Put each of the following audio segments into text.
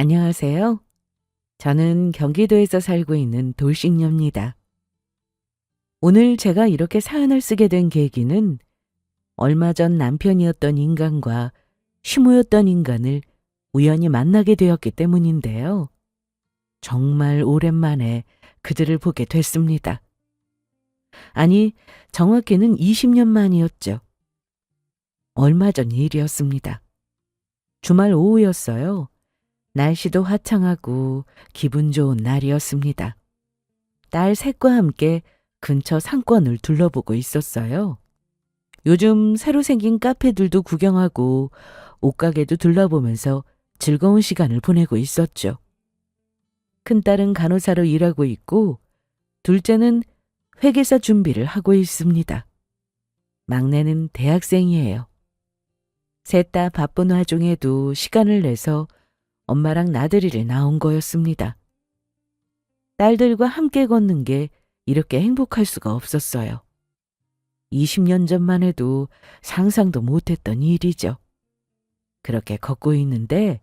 안녕하세요. 저는 경기도에서 살고 있는 돌싱녀입니다. 오늘 제가 이렇게 사연을 쓰게 된 계기는 얼마 전 남편이었던 인간과 시모였던 인간을 우연히 만나게 되었기 때문인데요. 정말 오랜만에 그들을 보게 됐습니다. 아니, 정확히는 20년 만이었죠. 얼마 전 일이었습니다. 주말 오후였어요. 날씨도 화창하고 기분 좋은 날이었습니다. 딸 셋과 함께 근처 상권을 둘러보고 있었어요. 요즘 새로 생긴 카페들도 구경하고 옷가게도 둘러보면서 즐거운 시간을 보내고 있었죠. 큰딸은 간호사로 일하고 있고 둘째는 회계사 준비를 하고 있습니다. 막내는 대학생이에요. 셋 다 바쁜 와중에도 시간을 내서 엄마랑 나들이를 나온 거였습니다. 딸들과 함께 걷는 게 이렇게 행복할 수가 없었어요. 20년 전만 해도 상상도 못했던 일이죠. 그렇게 걷고 있는데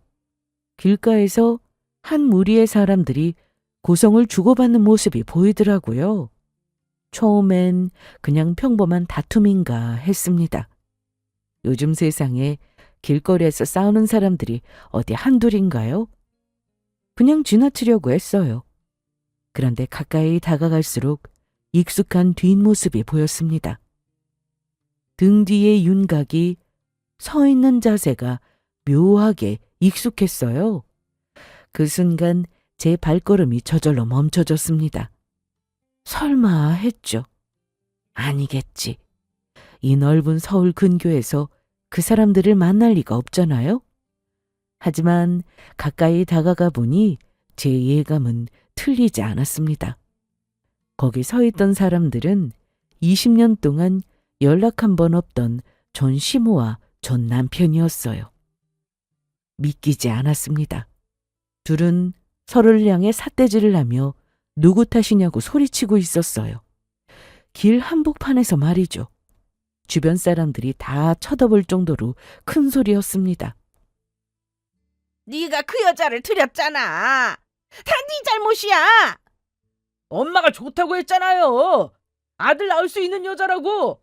길가에서 한 무리의 사람들이 고성을 주고받는 모습이 보이더라고요. 처음엔 그냥 평범한 다툼인가 했습니다. 요즘 세상에 길거리에서 싸우는 사람들이 어디 한둘인가요? 그냥 지나치려고 했어요. 그런데 가까이 다가갈수록 익숙한 뒷모습이 보였습니다. 등 뒤의 윤곽이 서 있는 자세가 묘하게 익숙했어요. 그 순간 제 발걸음이 저절로 멈춰졌습니다. 설마 했죠. 아니겠지. 이 넓은 서울 근교에서 그 사람들을 만날 리가 없잖아요. 하지만 가까이 다가가 보니 제 예감은 틀리지 않았습니다. 거기 서 있던 사람들은 20년 동안 연락 한 번 없던 전 시모와 전 남편이었어요. 믿기지 않았습니다. 둘은 서로를 향해 삿대질을 하며 누구 탓이냐고 소리치고 있었어요. 길 한복판에서 말이죠. 주변 사람들이 다 쳐다볼 정도로 큰 소리였습니다. 네가 그 여자를 들였잖아. 다 네 잘못이야. 엄마가 좋다고 했잖아요. 아들 낳을 수 있는 여자라고.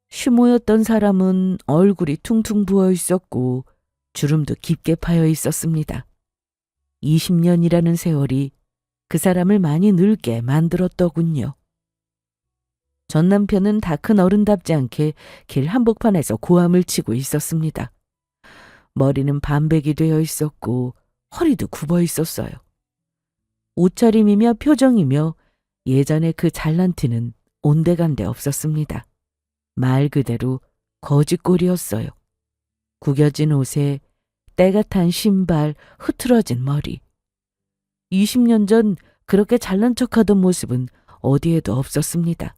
시모였던 사람은 얼굴이 퉁퉁 부어 있었고 주름도 깊게 파여 있었습니다. 20년이라는 세월이 그 사람을 많이 늙게 만들었더군요. 전 남편은 다 큰 어른답지 않게 길 한복판에서 고함을 치고 있었습니다. 머리는 반백이 되어 있었고 허리도 굽어 있었어요. 옷차림이며 표정이며 예전에 그 잘난 티는 온데간데 없었습니다. 말 그대로 거지꼴이었어요. 구겨진 옷에 때가 탄 신발, 흐트러진 머리. 20년 전 그렇게 잘난 척하던 모습은 어디에도 없었습니다.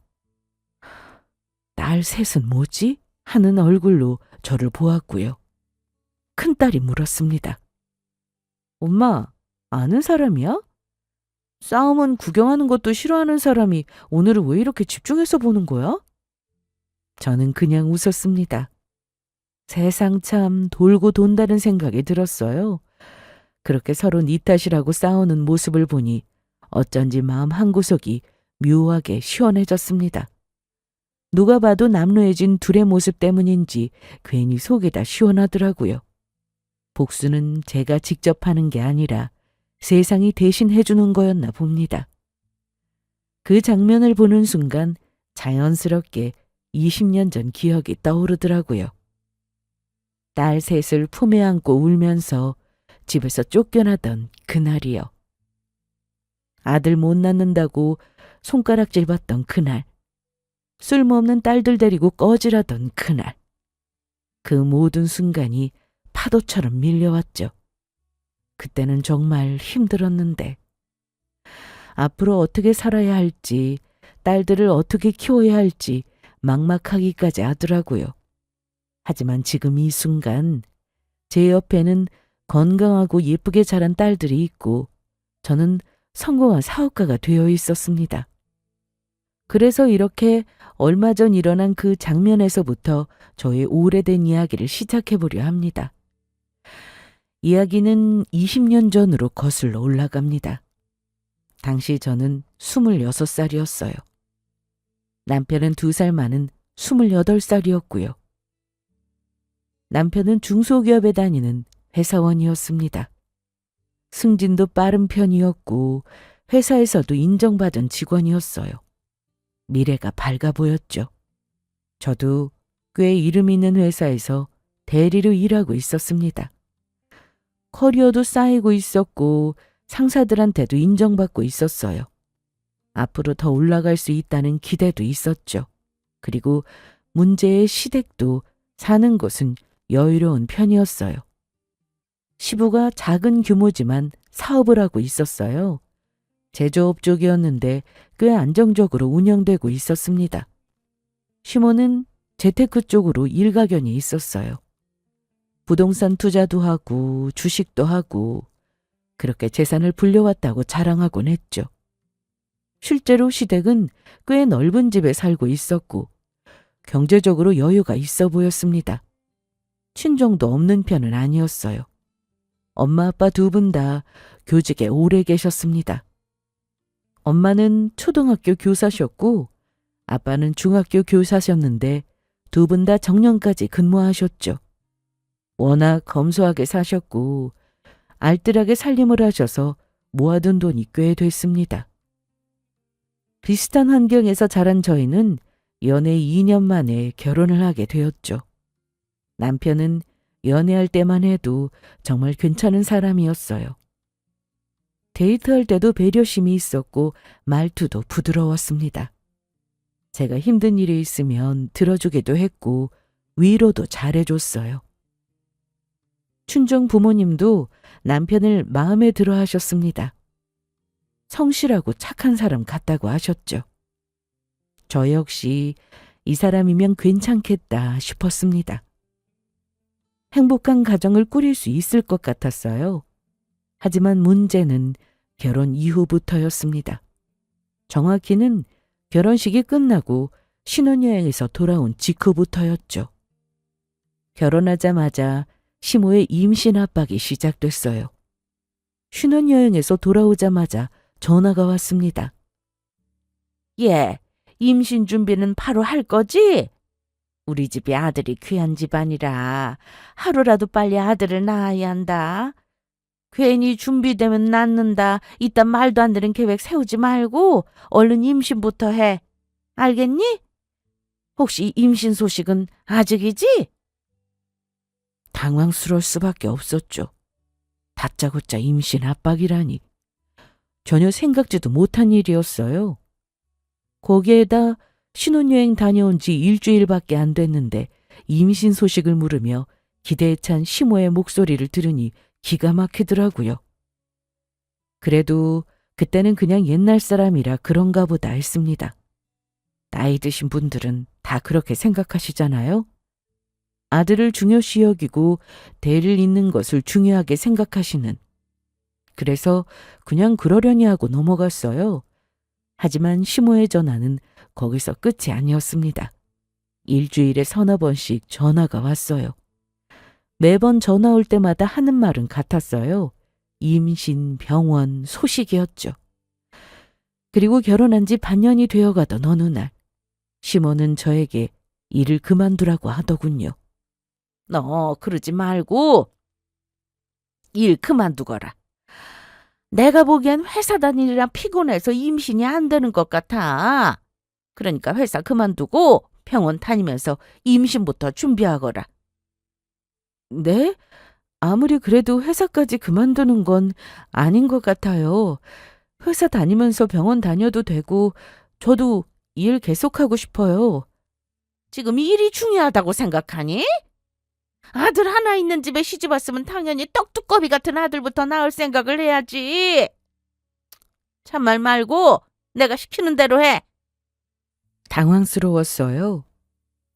딸 셋은 뭐지? 하는 얼굴로 저를 보았고요. 큰딸이 물었습니다. 엄마, 아는 사람이야? 싸움은 구경하는 것도 싫어하는 사람이 오늘은 왜 이렇게 집중해서 보는 거야? 저는 그냥 웃었습니다. 세상 참 돌고 돈다는 생각이 들었어요. 그렇게 서로 니 탓이라고 싸우는 모습을 보니 어쩐지 마음 한구석이 묘하게 시원해졌습니다. 누가 봐도 남루해진 둘의 모습 때문인지 괜히 속이 다 시원하더라고요. 복수는 제가 직접 하는 게 아니라 세상이 대신 해주는 거였나 봅니다. 그 장면을 보는 순간 자연스럽게 20년 전 기억이 떠오르더라고요. 딸 셋을 품에 안고 울면서 집에서 쫓겨나던 그날이요. 아들 못 낳는다고 손가락질 받던 그날. 쓸모없는 딸들 데리고 꺼지라던 그날. 그 모든 순간이 파도처럼 밀려왔죠. 그때는 정말 힘들었는데 앞으로 어떻게 살아야 할지, 딸들을 어떻게 키워야 할지 막막하기까지 하더라고요. 하지만 지금 이 순간 제 옆에는 건강하고 예쁘게 자란 딸들이 있고 저는 성공한 사업가가 되어 있었습니다. 그래서 이렇게 얼마 전 일어난 그 장면에서부터 저의 오래된 이야기를 시작해 보려 합니다. 이야기는 20년 전으로 거슬러 올라갑니다. 당시 저는 26살이었어요. 남편은 2살 많은 28살이었고요. 남편은 중소기업에 다니는 회사원이었습니다. 승진도 빠른 편이었고 회사에서도 인정받은 직원이었어요. 미래가 밝아 보였죠. 저도 꽤 이름 있는 회사에서 대리로 일하고 있었습니다. 커리어도 쌓이고 있었고 상사들한테도 인정받고 있었어요. 앞으로 더 올라갈 수 있다는 기대도 있었죠. 그리고 문제의 시댁도 사는 곳은 여유로운 편이었어요. 시부가 작은 규모지만 사업을 하고 있었어요. 제조업 쪽이었는데 꽤 안정적으로 운영되고 있었습니다. 시모는 재테크 쪽으로 일가견이 있었어요. 부동산 투자도 하고 주식도 하고 그렇게 재산을 불려왔다고 자랑하곤 했죠. 실제로 시댁은 꽤 넓은 집에 살고 있었고 경제적으로 여유가 있어 보였습니다. 친정도 없는 편은 아니었어요. 엄마 아빠 2분 다 교직에 오래 계셨습니다. 엄마는 초등학교 교사셨고 아빠는 중학교 교사셨는데 2분 다 정년까지 근무하셨죠. 워낙 검소하게 사셨고 알뜰하게 살림을 하셔서 모아둔 돈이 꽤 됐습니다. 비슷한 환경에서 자란 저희는 연애 2년 만에 결혼을 하게 되었죠. 남편은 연애할 때만 해도 정말 괜찮은 사람이었어요. 데이트할 때도 배려심이 있었고 말투도 부드러웠습니다. 제가 힘든 일이 있으면 들어주기도 했고 위로도 잘해줬어요. 친정 부모님도 남편을 마음에 들어 하셨습니다. 성실하고 착한 사람 같다고 하셨죠. 저 역시 이 사람이면 괜찮겠다 싶었습니다. 행복한 가정을 꾸릴 수 있을 것 같았어요. 하지만 문제는 결혼 이후부터였습니다. 정확히는 결혼식이 끝나고 신혼여행에서 돌아온 직후부터였죠. 결혼하자마자 시모의 임신 압박이 시작됐어요. 신혼여행에서 돌아오자마자 전화가 왔습니다. 얘, 임신 준비는 바로 할 거지? 우리 집이 아들이 귀한 집안이라 하루라도 빨리 아들을 낳아야 한다. 괜히 준비되면 낳는다. 이딴 말도 안 되는 계획 세우지 말고 얼른 임신부터 해. 알겠니? 혹시 임신 소식은 아직이지? 당황스러울 수밖에 없었죠. 다짜고짜 임신 압박이라니. 전혀 생각지도 못한 일이었어요. 거기에다 신혼여행 다녀온 지 일주일밖에 안 됐는데 임신 소식을 물으며 기대에 찬 시모의 목소리를 들으니 기가 막히더라고요. 그래도 그때는 그냥 옛날 사람이라 그런가 보다 했습니다. 나이 드신 분들은 다 그렇게 생각하시잖아요. 아들을 중요시 여기고 대를 잇는 것을 중요하게 생각하시는. 그래서 그냥 그러려니 하고 넘어갔어요. 하지만 시모의 전화는 거기서 끝이 아니었습니다. 일주일에 3-4번씩 전화가 왔어요. 매번 전화 올 때마다 하는 말은 같았어요. 임신, 병원, 소식이었죠. 그리고 결혼한 지 반년이 되어가던 어느 날 시모는 저에게 일을 그만두라고 하더군요. 너 그러지 말고 일 그만두거라. 내가 보기엔 회사 다니느라 피곤해서 임신이 안 되는 것 같아. 그러니까 회사 그만두고 병원 다니면서 임신부터 준비하거라. 네? 아무리 그래도 회사까지 그만두는 건 아닌 것 같아요. 회사 다니면서 병원 다녀도 되고 저도 일 계속하고 싶어요. 지금 일이 중요하다고 생각하니? 아들 하나 있는 집에 시집 왔으면 당연히 떡두꺼비 같은 아들부터 낳을 생각을 해야지. 참말 말고 내가 시키는 대로 해. 당황스러웠어요.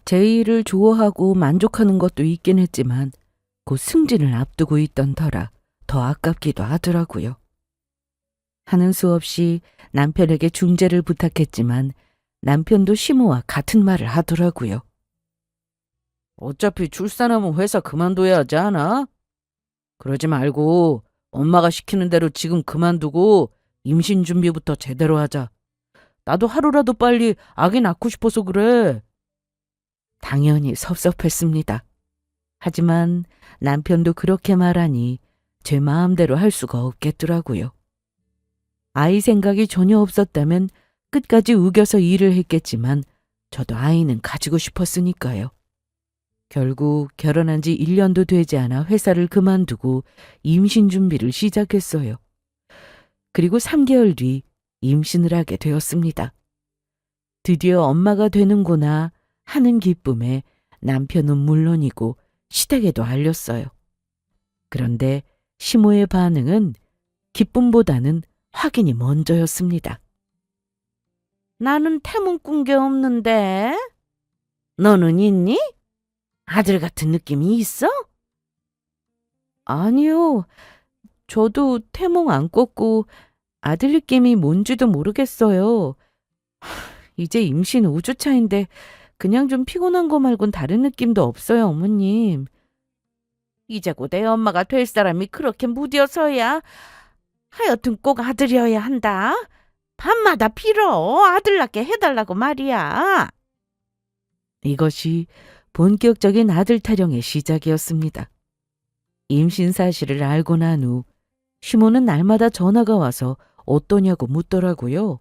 제 일을 좋아하고 만족하는 것도 있긴 했지만 곧 승진을 앞두고 있던 터라 더 아깝기도 하더라고요. 하는 수 없이 남편에게 중재를 부탁했지만 남편도 시모와 같은 말을 하더라고요. 어차피 출산하면 회사 그만둬야 하지 않아? 그러지 말고 엄마가 시키는 대로 지금 그만두고 임신 준비부터 제대로 하자. 나도 하루라도 빨리 아기 낳고 싶어서 그래. 당연히 섭섭했습니다. 하지만 남편도 그렇게 말하니 제 마음대로 할 수가 없겠더라고요. 아이 생각이 전혀 없었다면 끝까지 우겨서 일을 했겠지만 저도 아이는 가지고 싶었으니까요. 결국 결혼한 지 1년도 되지 않아 회사를 그만두고 임신 준비를 시작했어요. 그리고 3개월 뒤 임신을 하게 되었습니다. 드디어 엄마가 되는구나 하는 기쁨에 남편은 물론이고 시댁에도 알렸어요. 그런데 시모의 반응은 기쁨보다는 확인이 먼저였습니다. 나는 태몽 꾼 게 없는데. 너는 있니? 아들 같은 느낌이 있어? 아니요. 저도 태몽 안 꿨고 아들 느낌이 뭔지도 모르겠어요. 이제 임신 5주 차인데 그냥 좀 피곤한 거 말곤 다른 느낌도 없어요, 어머님. 이제 곧 애 엄마가 될 사람이 그렇게 무뎌서야. 하여튼 꼭 아들이어야 한다. 밤마다 빌어 아들 낳게 해달라고 말이야. 이것이 본격적인 아들 타령의 시작이었습니다. 임신 사실을 알고 난 후 시모는 날마다 전화가 와서 어떠냐고 묻더라고요.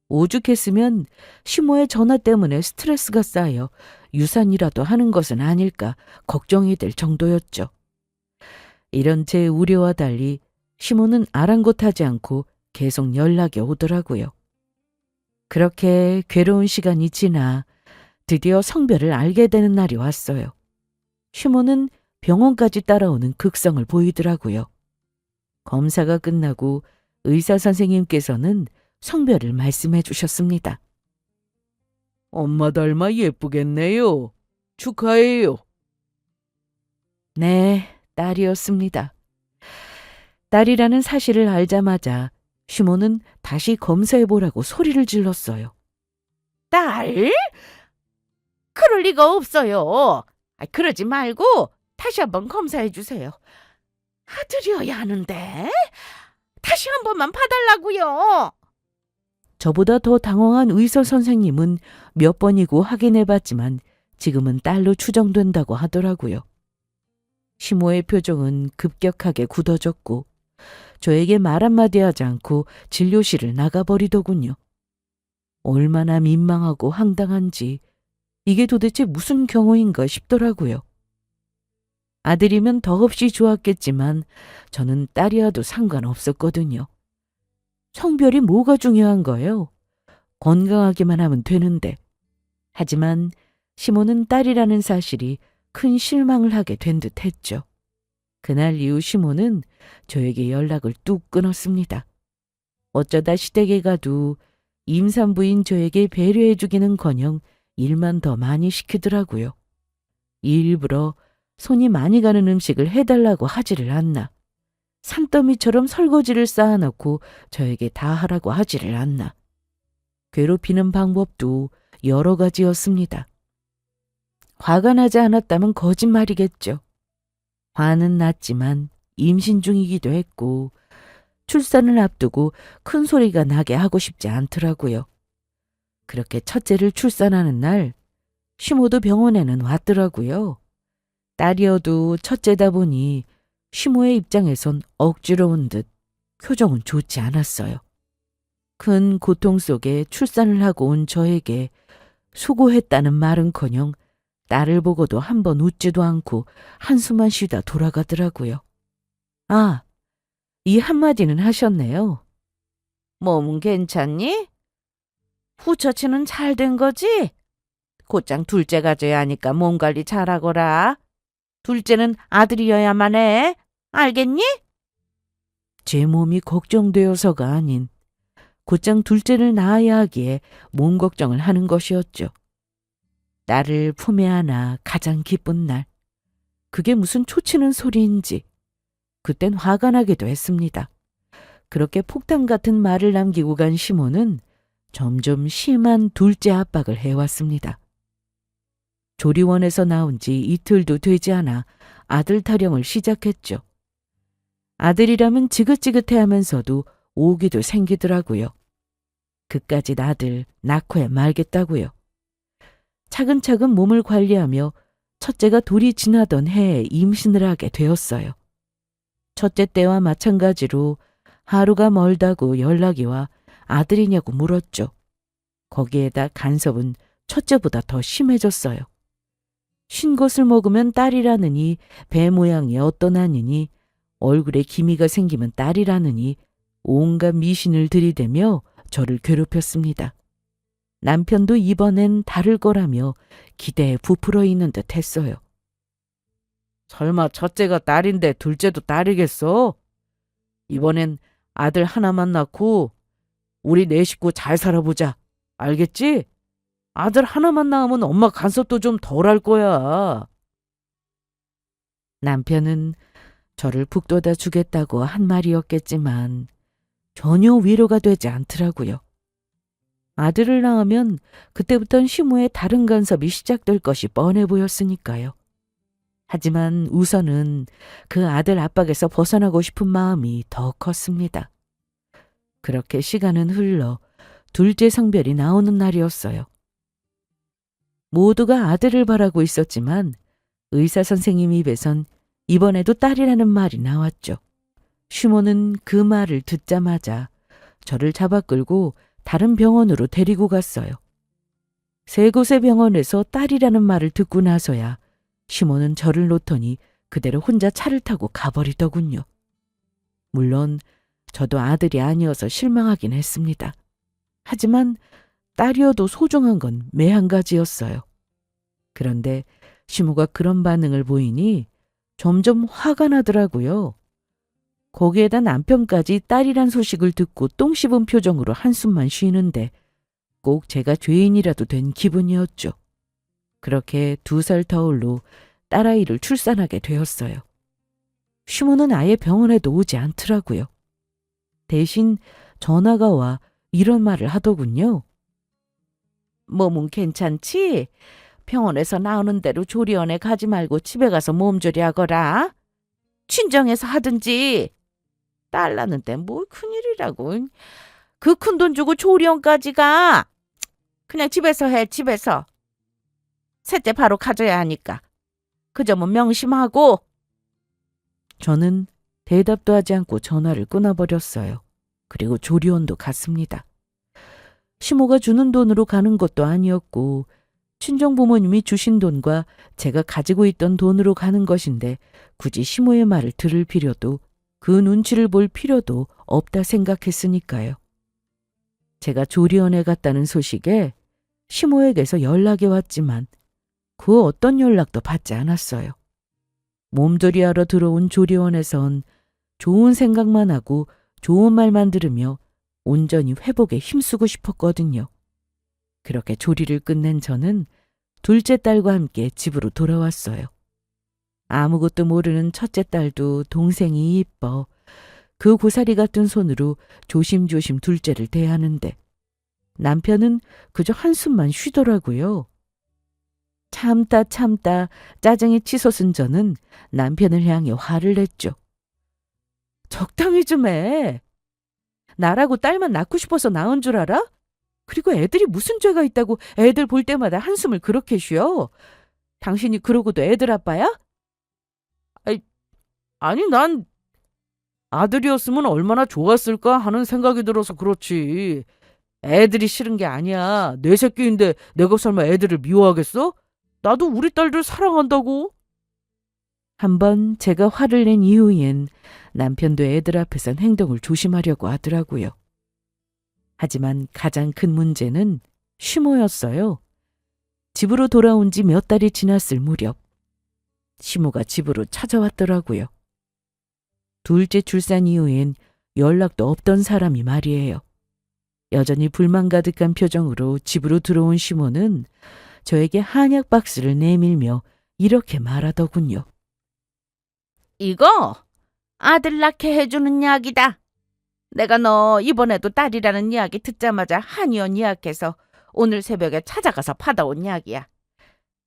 오죽했으면 시모의 전화 때문에 스트레스가 쌓여 유산이라도 하는 것은 아닐까 걱정이 될 정도였죠. 이런 제 우려와 달리 시모는 아랑곳하지 않고 계속 연락이 오더라고요. 그렇게 괴로운 시간이 지나 드디어 성별을 알게 되는 날이 왔어요. 시모는 병원까지 따라오는 극성을 보이더라고요. 검사가 끝나고 의사 선생님께서는 성별을 말씀해 주셨습니다. 엄마 닮아 예쁘겠네요. 축하해요. 네, 딸이었습니다. 딸이라는 사실을 알자마자 시모는 다시 검사해보라고 소리를 질렀어요. 딸? 그럴 리가 없어요. 그러지 말고 다시 한번 검사해 주세요. 아들이어야 하는데 다시 한 번만 봐달라고요. 저보다 더 당황한 의사 선생님은 몇 번이고 확인해봤지만 지금은 딸로 추정된다고 하더라고요. 시모의 표정은 급격하게 굳어졌고 저에게 말 한마디 하지 않고 진료실을 나가버리더군요. 얼마나 민망하고 황당한지 이게 도대체 무슨 경우인가 싶더라고요. 아들이면 더없이 좋았겠지만 저는 딸이어도 상관없었거든요. 성별이 뭐가 중요한 거예요? 건강하기만 하면 되는데. 하지만 시모는 딸이라는 사실이 큰 실망을 하게 된 듯 했죠. 그날 이후 시모는 저에게 연락을 뚝 끊었습니다. 어쩌다 시댁에 가도 임산부인 저에게 배려해주기는커녕 일만 더 많이 시키더라고요. 일부러 손이 많이 가는 음식을 해달라고 하지를 않나. 산더미처럼 설거지를 쌓아놓고 저에게 다 하라고 하지를 않나. 괴롭히는 방법도 여러 가지였습니다. 화가 나지 않았다면 거짓말이겠죠. 화는 났지만 임신 중이기도 했고 출산을 앞두고 큰 소리가 나게 하고 싶지 않더라고요. 그렇게 첫째를 출산하는 날 시모도 병원에는 왔더라고요. 딸이어도 첫째다 보니 시모의 입장에선 억지로 온 듯 표정은 좋지 않았어요. 큰 고통 속에 출산을 하고 온 저에게 수고했다는 말은커녕 딸을 보고도 한 번 웃지도 않고 한숨만 쉬다 돌아가더라고요. 아, 이 한마디는 하셨네요. 몸은 괜찮니? 후처치는 잘 된 거지? 곧장 둘째 가져야 하니까 몸 관리 잘하거라. 둘째는 아들이어야만 해. 알겠니? 제 몸이 걱정되어서가 아닌 곧장 둘째를 낳아야 하기에 몸 걱정을 하는 것이었죠. 딸을 품에 안아 가장 기쁜 날. 그게 무슨 초치는 소리인지 그땐 화가 나기도 했습니다. 그렇게 폭탄 같은 말을 남기고 간 시모는 점점 심한 둘째 압박을 해왔습니다. 조리원에서 나온 지 이틀도 되지 않아 아들 타령을 시작했죠. 아들이라면 지긋지긋해하면서도 오기도 생기더라고요. 그까짓 아들 낳고야 말겠다고요. 차근차근 몸을 관리하며 첫째가 돌이 지나던 해에 임신을 하게 되었어요. 첫째 때와 마찬가지로 하루가 멀다고 연락이 와 아들이냐고 물었죠. 거기에다 간섭은 첫째보다 더 심해졌어요. 쉰 것을 먹으면 딸이라느니 배 모양이 어떠하느니 얼굴에 기미가 생기면 딸이라느니 온갖 미신을 들이대며 저를 괴롭혔습니다. 남편도 이번엔 다를 거라며 기대에 부풀어 있는 듯 했어요. 설마 첫째가 딸인데 둘째도 딸이겠어? 이번엔 아들 하나만 낳고 우리 네 식구 잘 살아보자. 알겠지? 아들 하나만 낳으면 엄마 간섭도 좀 덜 할 거야. 남편은 저를 북돋아 주겠다고 한 말이었겠지만 전혀 위로가 되지 않더라고요. 아들을 낳으면 그때부턴 시모의 다른 간섭이 시작될 것이 뻔해 보였으니까요. 하지만 우선은 그 아들 압박에서 벗어나고 싶은 마음이 더 컸습니다. 그렇게 시간은 흘러 둘째 성별이 나오는 날이었어요. 모두가 아들을 바라고 있었지만 의사 선생님 입에선 이번에도 딸이라는 말이 나왔죠. 시모는 그 말을 듣자마자 저를 잡아 끌고 다른 병원으로 데리고 갔어요. 세 곳의 병원에서 딸이라는 말을 듣고 나서야 시모는 저를 놓더니 그대로 혼자 차를 타고 가버리더군요. 물론 저도 아들이 아니어서 실망하긴 했습니다. 하지만 딸이어도 소중한 건 매 한 가지였어요. 그런데 시모가 그런 반응을 보이니 점점 화가 나더라고요. 거기에다 남편까지 딸이란 소식을 듣고 똥 씹은 표정으로 한숨만 쉬는데 꼭 제가 죄인이라도 된 기분이었죠. 그렇게 2살 터울로 딸아이를 출산하게 되었어요. 시모는 아예 병원에도 오지 않더라고요. 대신 전화가 와 이런 말을 하더군요. 몸은 괜찮지? 병원에서 나오는 대로 조리원에 가지 말고 집에 가서 몸조리 하거라. 친정에서 하든지. 딸 낳는데 뭐 큰일이라고. 그 큰 돈 주고 조리원까지 가. 그냥 집에서 해, 집에서. 셋째 바로 가져야 하니까. 그 점은 명심하고. 저는 대답도 하지 않고 전화를 끊어버렸어요. 그리고 조리원도 갔습니다. 시모가 주는 돈으로 가는 것도 아니었고 친정 부모님이 주신 돈과 제가 가지고 있던 돈으로 가는 것인데 굳이 시모의 말을 들을 필요도 그 눈치를 볼 필요도 없다 생각했으니까요. 제가 조리원에 갔다는 소식에 시모에게서 연락이 왔지만 그 어떤 연락도 받지 않았어요. 몸조리하러 들어온 조리원에선 좋은 생각만 하고 좋은 말만 들으며 온전히 회복에 힘쓰고 싶었거든요. 그렇게 조리를 끝낸 저는 둘째 딸과 함께 집으로 돌아왔어요. 아무것도 모르는 첫째 딸도 동생이 이뻐 그 고사리 같은 손으로 조심조심 둘째를 대하는데 남편은 그저 한숨만 쉬더라고요. 참다 짜증이 치솟은 저는 남편을 향해 화를 냈죠. 적당히 좀 해. 나라고 딸만 낳고 싶어서 낳은 줄 알아? 그리고 애들이 무슨 죄가 있다고 애들 볼 때마다 한숨을 그렇게 쉬어? 당신이 그러고도 애들 아빠야? 아니, 난 아들이었으면 얼마나 좋았을까 하는 생각이 들어서 그렇지. 애들이 싫은 게 아니야. 내 새끼인데 내가 설마 애들을 미워하겠어? 나도 우리 딸들 사랑한다고. 한번 제가 화를 낸 이후엔 남편도 애들 앞에선 행동을 조심하려고 하더라고요. 하지만 가장 큰 문제는 시모였어요. 집으로 돌아온 지 몇 달이 지났을 무렵 시모가 집으로 찾아왔더라고요. 둘째 출산 이후엔 연락도 없던 사람이 말이에요. 여전히 불만 가득한 표정으로 집으로 들어온 시모는 저에게 한약 박스를 내밀며 이렇게 말하더군요. 이거 아들 낳게 해주는 약이다. 내가 너 이번에도 딸이라는 이야기 듣자마자 한의원 예약해서 오늘 새벽에 찾아가서 받아온 약이야.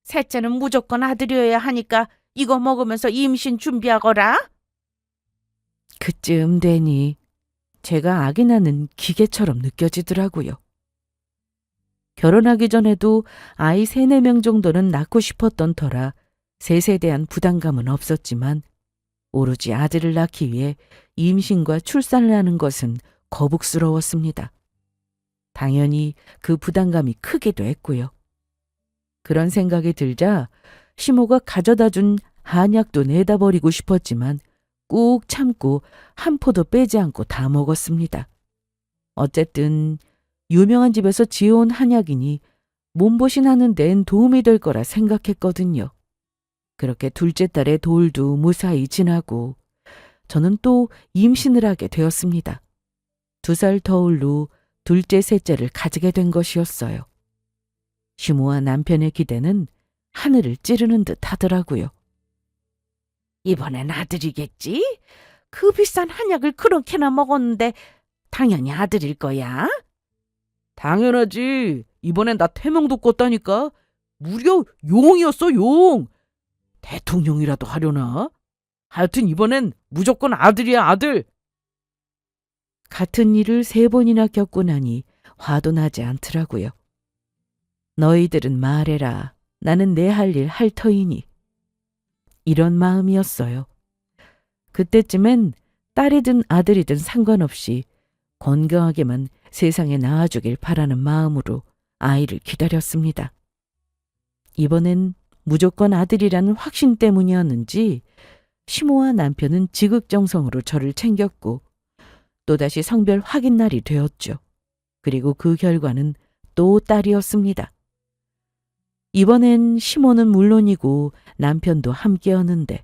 셋째는 무조건 아들이어야 하니까 이거 먹으면서 임신 준비하거라. 그쯤 되니 제가 아기 낳는 기계처럼 느껴지더라고요. 결혼하기 전에도 아이 3, 4명 정도는 낳고 싶었던 터라 셋에 대한 부담감은 없었지만 오로지 아들을 낳기 위해 임신과 출산을 하는 것은 거북스러웠습니다. 당연히 그 부담감이 크기도 했고요. 그런 생각이 들자 시모가 가져다 준 한약도 내다 버리고 싶었지만 꾹 참고 한 포도 빼지 않고 다 먹었습니다. 어쨌든 유명한 집에서 지어온 한약이니 몸보신하는 데엔 도움이 될 거라 생각했거든요. 그렇게 둘째 딸의 돌도 무사히 지나고 저는 또 임신을 하게 되었습니다. 2살 터울로 둘째 셋째를 가지게 된 것이었어요. 시모와 남편의 기대는 하늘을 찌르는 듯 하더라고요. 이번엔 아들이겠지? 그 비싼 한약을 그렇게나 먹었는데 당연히 아들일 거야. 당연하지. 이번엔 나 태명도 꿨다니까. 무려 용이었어, 용. 대통령이라도 하려나? 하여튼 이번엔 무조건 아들이야, 아들. 같은 일을 3번이나 겪고 나니 화도 나지 않더라고요. 너희들은 말해라. 나는 내 할 일 할 터이니. 이런 마음이었어요. 그때쯤엔 딸이든 아들이든 상관없이 건강하게만 세상에 나와주길 바라는 마음으로 아이를 기다렸습니다. 이번엔 무조건 아들이라는 확신 때문이었는지 시모와 남편은 지극정성으로 저를 챙겼고 또다시 성별 확인 날이 되었죠. 그리고 그 결과는 또 딸이었습니다. 이번엔 시모는 물론이고 남편도 함께였는데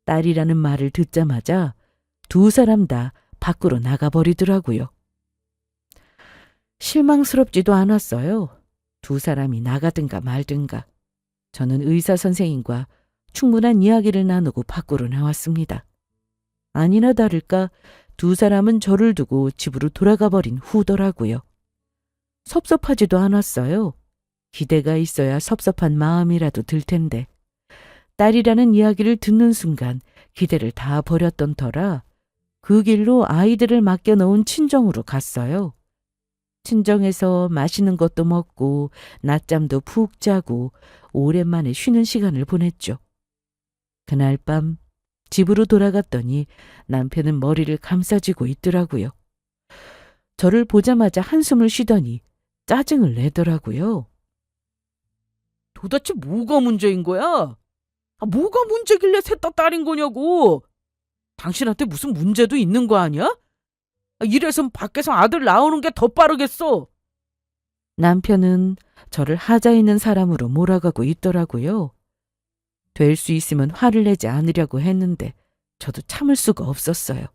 딸이라는 말을 듣자마자 2 사람 다 밖으로 나가버리더라고요. 실망스럽지도 않았어요. 2 사람이 나가든가 말든가. 저는 의사 선생님과 충분한 이야기를 나누고 밖으로 나왔습니다. 아니나 다를까 2 사람은 저를 두고 집으로 돌아가 버린 후더라고요. 섭섭하지도 않았어요. 기대가 있어야 섭섭한 마음이라도 들 텐데 딸이라는 이야기를 듣는 순간 기대를 다 버렸던 터라 그 길로 아이들을 맡겨놓은 친정으로 갔어요. 친정에서 맛있는 것도 먹고 낮잠도 푹 자고 오랜만에 쉬는 시간을 보냈죠. 그날 밤 집으로 돌아갔더니 남편은 머리를 감싸쥐고 있더라고요. 저를 보자마자 한숨을 쉬더니 짜증을 내더라고요. 도대체 뭐가 문제인 거야? 뭐가 문제길래 셋 다 딸인 거냐고. 당신한테 무슨 문제도 있는 거 아니야? 이래선 밖에서 아들 나오는 게 더 빠르겠어. 남편은 저를 하자 있는 사람으로 몰아가고 있더라고요. 될 수 있으면 화를 내지 않으려고 했는데 저도 참을 수가 없었어요.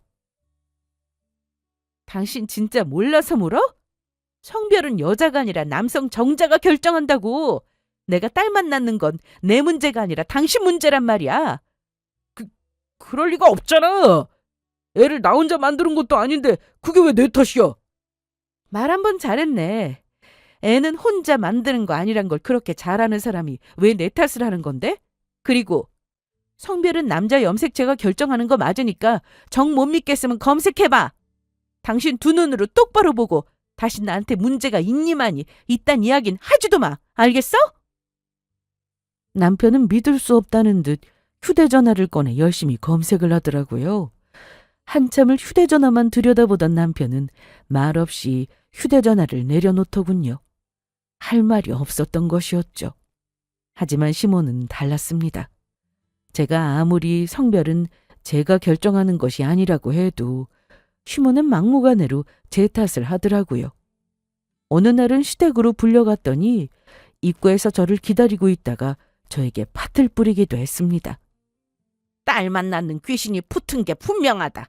당신 진짜 몰라서 물어? 성별은 여자가 아니라 남성 정자가 결정한다고. 내가 딸만 낳는 건 내 문제가 아니라 당신 문제란 말이야. 그럴 리가 없잖아. 애를 나 혼자 만드는 것도 아닌데 그게 왜 내 탓이야? 말 한 번 잘했네. 애는 혼자 만드는 거 아니란 걸 그렇게 잘하는 사람이 왜 내 탓을 하는 건데? 그리고 성별은 남자 염색체가 결정하는 거 맞으니까 정 못 믿겠으면 검색해봐. 당신 2 눈으로 똑바로 보고 다시 나한테 문제가 있니마니 이딴 이야긴 하지도 마. 알겠어? 남편은 믿을 수 없다는 듯 휴대전화를 꺼내 열심히 검색을 하더라고요. 한참을 휴대전화만 들여다보던 남편은 말없이 휴대전화를 내려놓더군요. 할 말이 없었던 것이었죠. 하지만 시모는 달랐습니다. 제가 아무리 성별은 제가 결정하는 것이 아니라고 해도 시모는 막무가내로 제 탓을 하더라고요. 어느 날은 시댁으로 불려갔더니 입구에서 저를 기다리고 있다가 저에게 팥을 뿌리기도 했습니다. 딸만 낳는 귀신이 붙은 게 분명하다.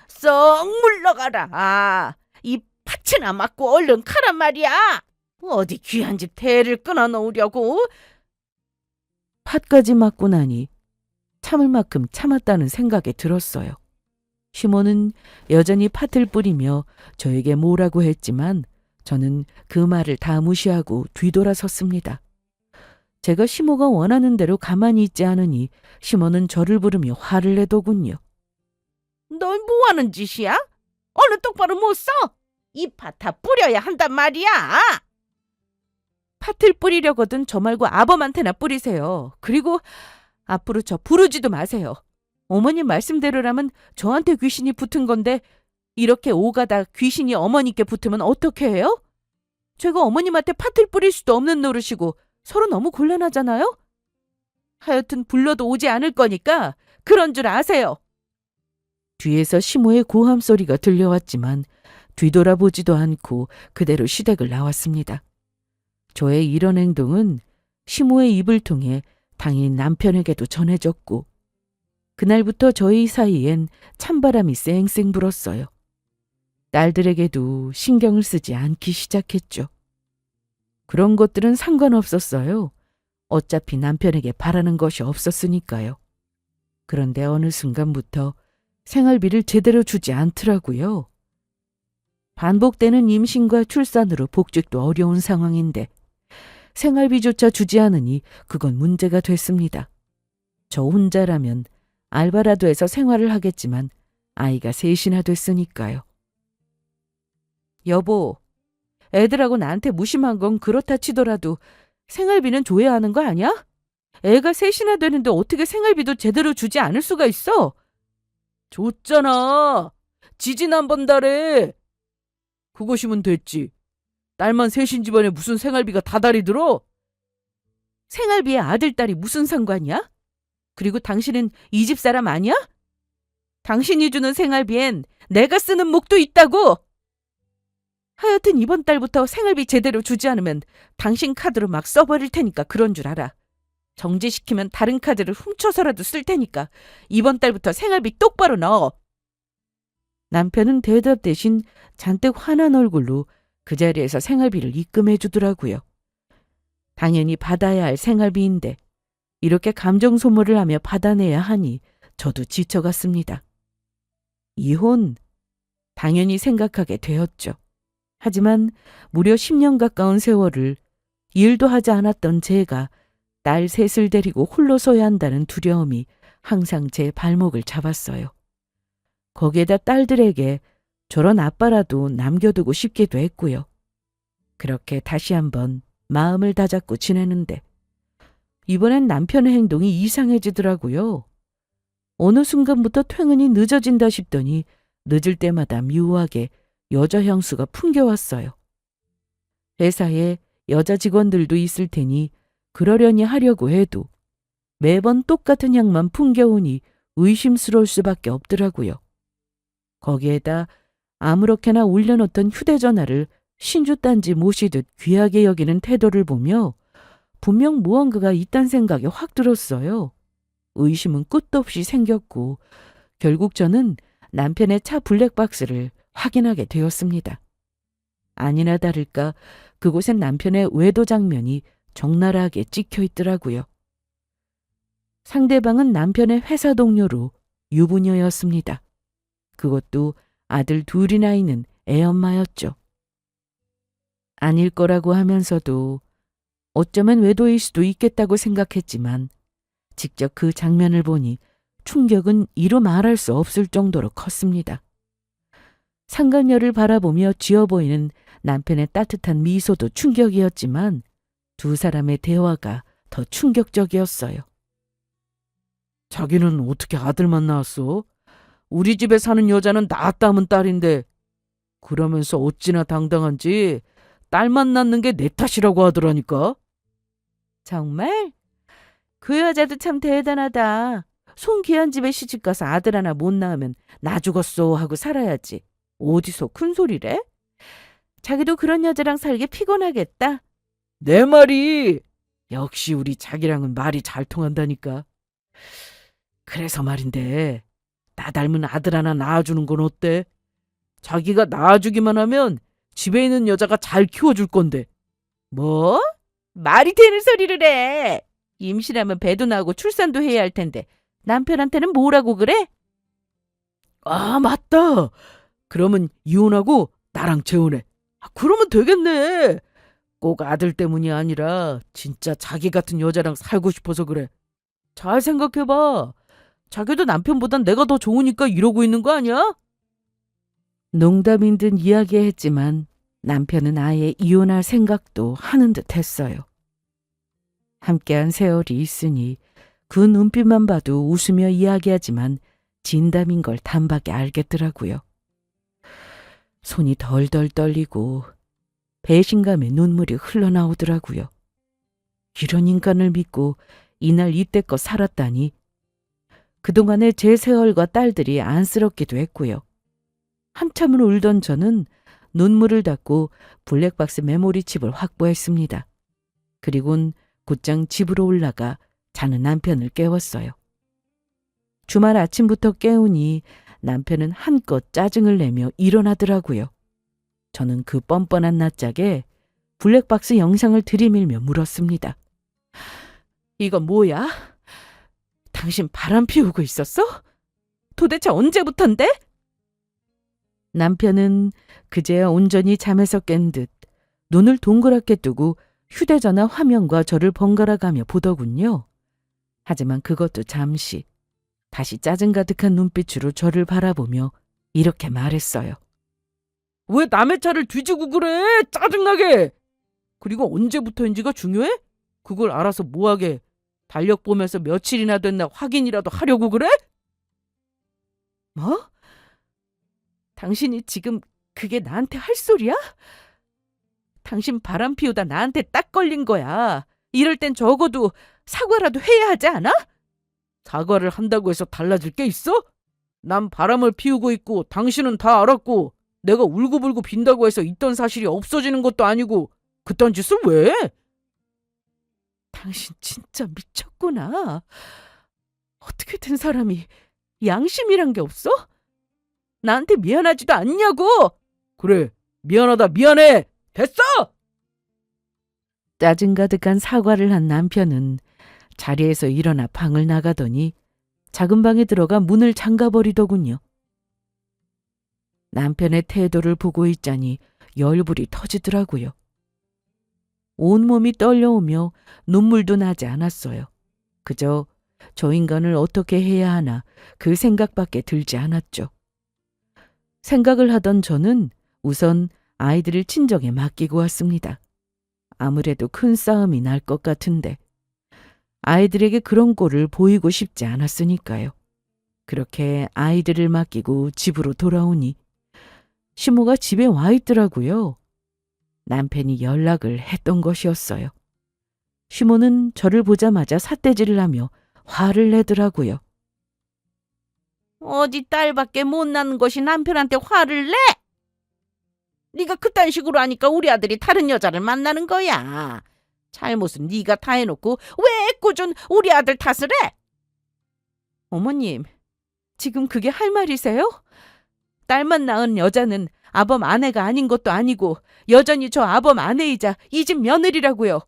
썩 물러가라. 이 팥이나 맞고 얼른 가란 말이야. 어디 귀한 집 대를 끊어놓으려고. 팥까지 맞고 나니 참을 만큼 참았다는 생각이 들었어요. 시모는 여전히 팥을 뿌리며 저에게 뭐라고 했지만 저는 그 말을 다 무시하고 뒤돌아섰습니다. 제가 시모가 원하는 대로 가만히 있지 않으니 시모는 저를 부르며 화를 내더군요. 넌 뭐하는 짓이야? 얼른 똑바로 못 써? 이파 다 뿌려야 한단 말이야. 팥을 뿌리려거든 저 말고 아범한테나 뿌리세요. 그리고 앞으로 저 부르지도 마세요. 어머님 말씀대로라면 저한테 귀신이 붙은 건데 이렇게 오가다 귀신이 어머니께 붙으면 어떻게 해요? 제가 어머님한테 팥을 뿌릴 수도 없는 노릇이고 서로 너무 곤란하잖아요? 하여튼 불러도 오지 않을 거니까 그런 줄 아세요. 뒤에서 시모의 고함 소리가 들려왔지만 뒤돌아보지도 않고 그대로 시댁을 나왔습니다. 저의 이런 행동은 시모의 입을 통해 당연히 남편에게도 전해졌고 그날부터 저희 사이엔 찬바람이 쌩쌩 불었어요. 딸들에게도 신경을 쓰지 않기 시작했죠. 그런 것들은 상관없었어요. 어차피 남편에게 바라는 것이 없었으니까요. 그런데 어느 순간부터 생활비를 제대로 주지 않더라고요. 반복되는 임신과 출산으로 복직도 어려운 상황인데 생활비조차 주지 않으니 그건 문제가 됐습니다. 저 혼자라면 알바라도 해서 생활을 하겠지만 아이가 셋이나 됐으니까요. 여보, 애들하고 나한테 무심한 건 그렇다 치더라도 생활비는 줘야 하는 거 아니야? 애가 셋이나 되는데 어떻게 생활비도 제대로 주지 않을 수가 있어? 줬잖아. 지지난번 달에. 그것이면 됐지. 딸만 셋인 집안에 무슨 생활비가 다달이 들어? 생활비에 아들, 딸이 무슨 상관이야? 그리고 당신은 이 집 사람 아니야? 당신이 주는 생활비엔 내가 쓰는 목도 있다고! 하여튼 이번 달부터 생활비 제대로 주지 않으면 당신 카드로 막 써버릴 테니까 그런 줄 알아. 정지시키면 다른 카드를 훔쳐서라도 쓸 테니까 이번 달부터 생활비 똑바로 넣어. 남편은 대답 대신 잔뜩 화난 얼굴로 그 자리에서 생활비를 입금해 주더라고요. 당연히 받아야 할 생활비인데 이렇게 감정 소모를 하며 받아내야 하니 저도 지쳐갔습니다. 이혼? 당연히 생각하게 되었죠. 하지만 무려 10년 가까운 세월을 일도 하지 않았던 제가 딸 셋을 데리고 홀로 서야 한다는 두려움이 항상 제 발목을 잡았어요. 거기에다 딸들에게 저런 아빠라도 남겨두고 싶기도 했고요. 그렇게 다시 한번 마음을 다잡고 지내는데 이번엔 남편의 행동이 이상해지더라고요. 어느 순간부터 퇴근이 늦어진다 싶더니 늦을 때마다 묘하게 여자 향수가 풍겨왔어요. 회사에 여자 직원들도 있을 테니 그러려니 하려고 해도 매번 똑같은 향만 풍겨오니 의심스러울 수밖에 없더라고요. 거기에다 아무렇게나 올려놓던 휴대전화를 신주단지 모시듯 귀하게 여기는 태도를 보며 분명 무언가가 있단 생각이 확 들었어요. 의심은 끝도 없이 생겼고 결국 저는 남편의 차 블랙박스를 확인하게 되었습니다. 아니나 다를까 그곳엔 남편의 외도 장면이 적나라하게 찍혀 있더라고요. 상대방은 남편의 회사 동료로 유부녀였습니다. 그것도 아들 둘이나 있는 애엄마였죠. 아닐 거라고 하면서도 어쩌면 외도일 수도 있겠다고 생각했지만 직접 그 장면을 보니 충격은 이루 말할 수 없을 정도로 컸습니다. 상간녀를 바라보며 쥐어 보이는 남편의 따뜻한 미소도 충격이었지만 두 사람의 대화가 더 충격적이었어요. 자기는 어떻게 아들만 낳았어? 우리 집에 사는 여자는 낳았다면 딸인데 그러면서 어찌나 당당한지 딸만 낳는 게 내 탓이라고 하더라니까. 정말? 그 여자도 참 대단하다. 손귀한 집에 시집가서 아들 하나 못 낳으면 나 죽었소 하고 살아야지. 어디서 큰 소리래? 자기도 그런 여자랑 살기 피곤하겠다. 내 말이 역시 우리 자기랑은 말이 잘 통한다니까. 그래서 말인데 나 닮은 아들 하나 낳아주는 건 어때? 자기가 낳아주기만 하면 집에 있는 여자가 잘 키워줄 건데. 뭐? 말이 되는 소리를 해. 임신하면 배도 나오고 출산도 해야 할 텐데 남편한테는 뭐라고 그래? 아, 맞다. 그러면 이혼하고 나랑 재혼해. 그러면 되겠네. 꼭 아들 때문이 아니라 진짜 자기 같은 여자랑 살고 싶어서 그래. 잘 생각해봐. 자기도 남편보단 내가 더 좋으니까 이러고 있는 거 아니야? 농담인 듯 이야기했지만 남편은 아예 이혼할 생각도 하는 듯 했어요. 함께한 세월이 있으니 그 눈빛만 봐도 웃으며 이야기하지만 진담인 걸 단박에 알겠더라고요. 손이 덜덜 떨리고 배신감에 눈물이 흘러나오더라고요. 이런 인간을 믿고 이날 이때껏 살았다니. 그동안의 제 세월과 딸들이 안쓰럽기도 했고요. 한참을 울던 저는 눈물을 닦고 블랙박스 메모리 칩을 확보했습니다. 그리곤 곧장 집으로 올라가 자는 남편을 깨웠어요. 주말 아침부터 깨우니 남편은 한껏 짜증을 내며 일어나더라고요. 저는 그 뻔뻔한 낯짝에 블랙박스 영상을 들이밀며 물었습니다. 이건 뭐야? 당신 바람 피우고 있었어? 도대체 언제부턴데? 남편은 그제야 온전히 잠에서 깬 듯 눈을 동그랗게 뜨고 휴대전화 화면과 저를 번갈아가며 보더군요. 하지만 그것도 잠시 다시 짜증 가득한 눈빛으로 저를 바라보며 이렇게 말했어요. 왜 남의 차를 뒤지고 그래? 짜증나게! 그리고 언제부터인지가 중요해? 그걸 알아서 뭐하게 달력 보면서 며칠이나 됐나 확인이라도 하려고 그래? 뭐? 당신이 지금 그게 나한테 할 소리야? 당신 바람 피우다 나한테 딱 걸린 거야. 이럴 땐 적어도 사과라도 해야 하지 않아? 사과를 한다고 해서 달라질 게 있어? 난 바람을 피우고 있고 당신은 다 알았고 내가 울고불고 빈다고 해서 있던 사실이 없어지는 것도 아니고 그딴 짓을 왜 해? 당신 진짜 미쳤구나. 어떻게 된 사람이 양심이란 게 없어? 나한테 미안하지도 않냐고! 그래, 미안하다 미안해! 됐어! 짜증 가득한 사과를 한 남편은 자리에서 일어나 방을 나가더니 작은 방에 들어가 문을 잠가버리더군요. 남편의 태도를 보고 있자니 열불이 터지더라고요. 온몸이 떨려오며 눈물도 나지 않았어요. 그저 저 인간을 어떻게 해야 하나 그 생각밖에 들지 않았죠. 생각을 하던 저는 우선 아이들을 친정에 맡기고 왔습니다. 아무래도 큰 싸움이 날 것 같은데 아이들에게 그런 꼴을 보이고 싶지 않았으니까요. 그렇게 아이들을 맡기고 집으로 돌아오니 시모가 집에 와 있더라고요. 남편이 연락을 했던 것이었어요. 시모는 저를 보자마자 삿대질을 하며 화를 내더라고요. 어디 딸밖에 못 낳는 것이 남편한테 화를 내? 네가 그딴 식으로 하니까 우리 아들이 다른 여자를 만나는 거야. 잘못은 네가 다 해놓고 왜 꾸준 우리 아들 탓을 해? 어머님, 지금 그게 할 말이세요? 딸만 낳은 여자는 아범 아내가 아닌 것도 아니고 여전히 저 아범 아내이자 이 집 며느리라고요.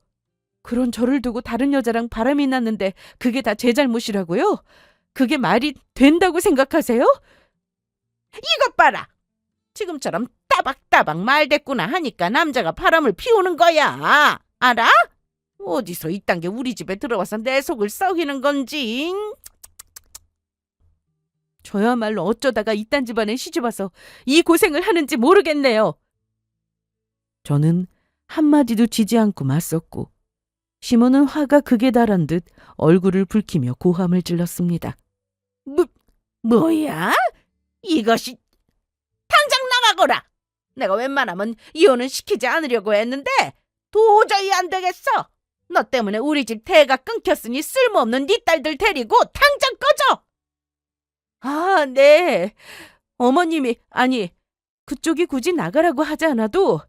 그런 저를 두고 다른 여자랑 바람이 났는데 그게 다 제 잘못이라고요? 그게 말이 된다고 생각하세요? 이것 봐라. 지금처럼 따박따박 말대꾸나 하니까 남자가 바람을 피우는 거야. 알아? 어디서 이딴 게 우리 집에 들어와서 내 속을 썩이는 건지. 저야말로 어쩌다가 이딴 집안에 시집와서 이 고생을 하는지 모르겠네요. 저는 한마디도 지지 않고 맞섰고 시모는 화가 극에 달한 듯 얼굴을 붉히며 고함을 질렀습니다. 뭐야? 이것이 당장 나가거라. 내가 웬만하면 이혼은 시키지 않으려고 했는데 도저히 안 되겠어. 너 때문에 우리 집 대가 끊겼으니 쓸모없는 네 딸들 데리고 당장 꺼져. 아, 네. 어머님이, 아니, 그쪽이 굳이 나가라고 하지 않아도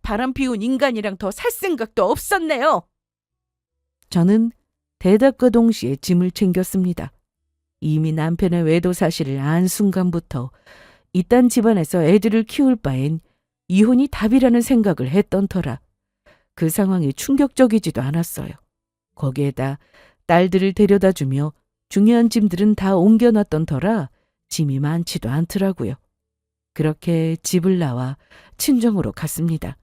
바람 피운 인간이랑 더 살 생각도 없었네요. 저는 대답과 동시에 짐을 챙겼습니다. 이미 남편의 외도 사실을 안 순간부터 이딴 집안에서 애들을 키울 바엔 이혼이 답이라는 생각을 했던 터라 그 상황이 충격적이지도 않았어요. 거기에다 딸들을 데려다주며 중요한 짐들은 다 옮겨놨던 터라 짐이 많지도 않더라고요. 그렇게 집을 나와 친정으로 갔습니다.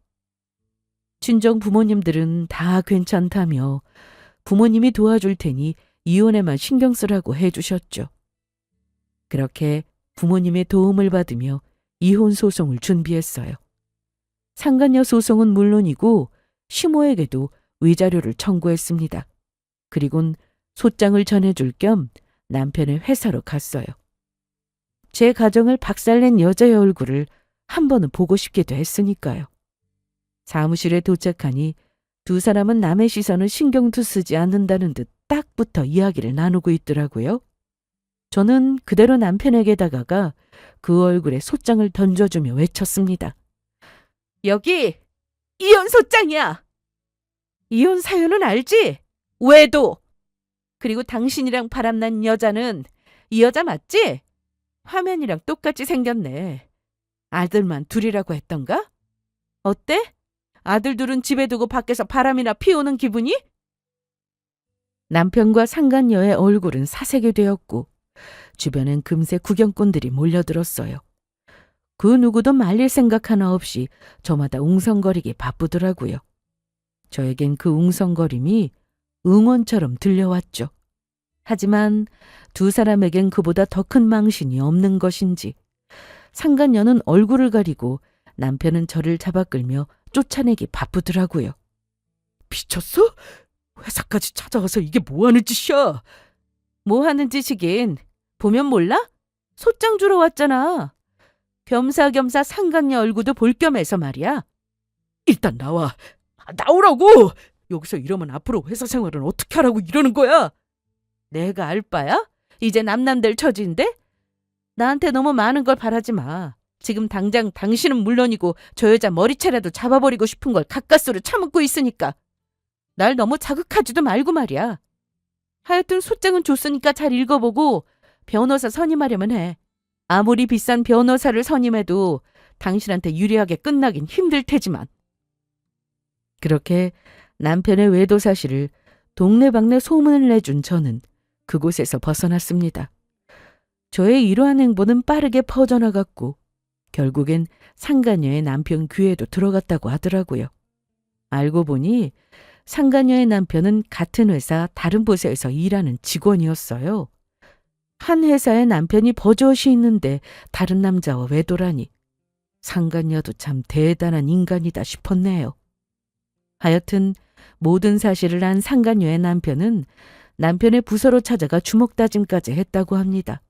친정 부모님들은 다 괜찮다며 부모님이 도와줄 테니 이혼에만 신경 쓰라고 해주셨죠. 그렇게 부모님의 도움을 받으며 이혼 소송을 준비했어요. 상간녀 소송은 물론이고 시모에게도 위자료를 청구했습니다. 그리곤 소장을 전해줄 겸 남편의 회사로 갔어요. 제 가정을 박살낸 여자의 얼굴을 한 번은 보고 싶기도 했으니까요. 사무실에 도착하니 두 사람은 남의 시선을 신경도 쓰지 않는다는 듯 딱 붙어 이야기를 나누고 있더라고요. 저는 그대로 남편에게 다가가 그 얼굴에 소장을 던져주며 외쳤습니다. 여기 이혼 소장이야. 이혼 사유는 알지? 외도. 그리고 당신이랑 바람난 여자는 이 여자 맞지? 화면이랑 똑같이 생겼네. 아들만 둘이라고 했던가? 어때? 아들 둘은 집에 두고 밖에서 바람이나 피우는 기분이? 남편과 상간녀의 얼굴은 사색이 되었고 주변엔 금세 구경꾼들이 몰려들었어요. 그 누구도 말릴 생각 하나 없이 저마다 웅성거리기 바쁘더라고요. 저에겐 그 웅성거림이 응원처럼 들려왔죠. 하지만 두 사람에겐 그보다 더 큰 망신이 없는 것인지 상간녀는 얼굴을 가리고 남편은 저를 잡아 끌며 쫓아내기 바쁘더라고요. 미쳤어? 회사까지 찾아와서 이게 뭐하는 짓이야? 뭐하는 짓이긴 보면 몰라? 소장 주러 왔잖아. 겸사겸사 상간녀 얼굴도 볼 겸해서 말이야. 일단 나와. 나오라고! 여기서 이러면 앞으로 회사 생활은 어떻게 하라고 이러는 거야? 내가 알 바야? 이제 남남될 처지인데? 나한테 너무 많은 걸 바라지 마. 지금 당장 당신은 물론이고 저 여자 머리채라도 잡아버리고 싶은 걸 가까스로 참고 있으니까. 날 너무 자극하지도 말고 말이야. 하여튼 소장은 줬으니까 잘 읽어보고 변호사 선임하려면 해. 아무리 비싼 변호사를 선임해도 당신한테 유리하게 끝나긴 힘들 테지만. 그렇게 남편의 외도 사실을 동네방네 소문을 내준 저는 그곳에서 벗어났습니다. 저의 이러한 행보는 빠르게 퍼져나갔고 결국엔 상간녀의 남편 귀에도 들어갔다고 하더라고요. 알고 보니 상간녀의 남편은 같은 회사 다른 부서에서 일하는 직원이었어요. 한 회사에 남편이 버젓이 있는데 다른 남자와 외도라니. 상간녀도 참 대단한 인간이다 싶었네요. 하여튼 모든 사실을 안 상간녀의 남편은 남편의 부서로 찾아가 주먹다짐까지 했다고 합니다.